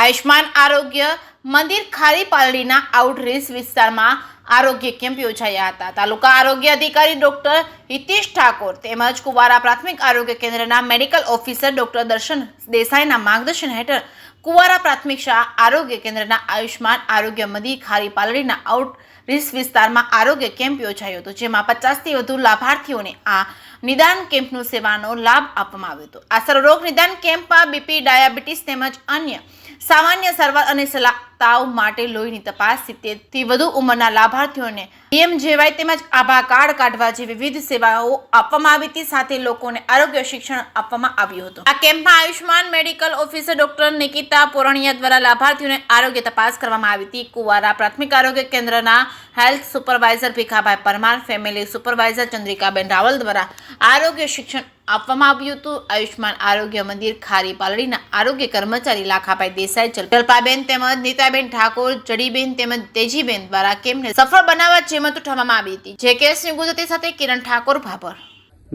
આયુષ્માન આરોગ્ય મંદિર ખારી પાલડીના આઉટરીચ વિસ્તારમાં આરોગ્ય કેમ્પ યોજાયા હતા। તાલુકા આરોગ્ય અધિકારી ડોક્ટર હિતેશ ઠાકોર તેમજ કુવારા પ્રાથમિક આરોગ્ય કેન્દ્રના મેડિકલ ઓફિસર ડોક્ટર દર્શન દેસાઈના માર્ગદર્શન હેઠળ કુવારા પ્રાથમિક શાળા આરોગ્ય કેન્દ્રના આયુષ્માન આરોગ્ય મંદિર ખારી પાલડીના આઉટરીચ વિસ્તારમાં આરોગ્ય કેમ્પ યોજાયો હતો, જેમાં 50થી વધુ લાભાર્થીઓને આ નિદાન કેમ્પનો સેવાનો લાભ આપવામાં આવ્યો હતો। આ સર્વરોગ નિદાન કેમ્પમાં બીપી, ડાયાબિટીસ તેમજ અન્ય સામાન્ય સારવાર અને સલાહ તાવ માટે લોહીની તપાસ, 70થી વધુ ઉંમરના લાભાર્થીઓને પીએમજેવાય તેમજ આભા કાર્ડ કાઢવા જેવી વિવિધ સેવાઓ આપવામાં આવી હતી। સાથે લોકોને આરોગ્ય શિક્ષણ આપવામાં આવ્યું હતું। આ કેમ્પમાં Ayushman medical officer doctor Nikita Poraniya દ્વારા લાભાર્થીઓને આરોગ્ય તપાસ કરવામાં આવી હતી। કુવારા પ્રાથમિક આરોગ્ય કેન્દ્રના health supervisor Bhikhabhai Parmar, family supervisor Chandrikaben Raval દ્વારા આરોગ્ય શિક્ષણ આપવામાં આવ્યું હતું। આયુષ્માન આરોગ્ય મંદિર ખારી પાલડીના આરોગ્ય કર્મચારી લાખાભાઈ દેસાઈ, જલ્પાબેન તેમજ નીતાબેન ઠાકોર, જડીબેન તેમજ તેજીબેન દ્વારા કેમ્પને સફળ બનાવવા જેમત ઉઠાવવામાં આવી હતી। જેકેએસ ન્યૂઝ ગુજરાતી સાથે કિરણ ઠાકોર, ભાભર।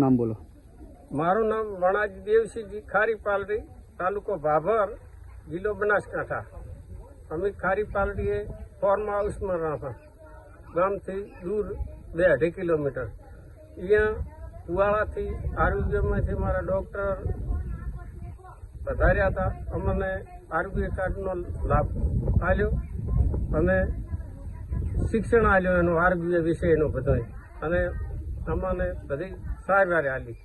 નામ બોલો। મારું નામ વણાજી દેવસિંહજી, ખારી પાલડી, તાલુકો ભાભર, જિલ્લો બનાસકાંઠા। અમે ખારી પાલડીએ ફોર્મ હાઉસમાં રહ્યા, ગામથી દૂર 2-2.5 કિલોમીટર। અહીંયા કુવાડાથી આરોગ્યમાંથી મારા ડૉક્ટર પધાર્યા હતા, અમને આરોગ્ય કાર્ડનો લાભ આપ્યો અને શિક્ષણ આપ્યો એનું આરોગ્ય વિશેનું બધું, અને અમને બધી સારવાર આપી।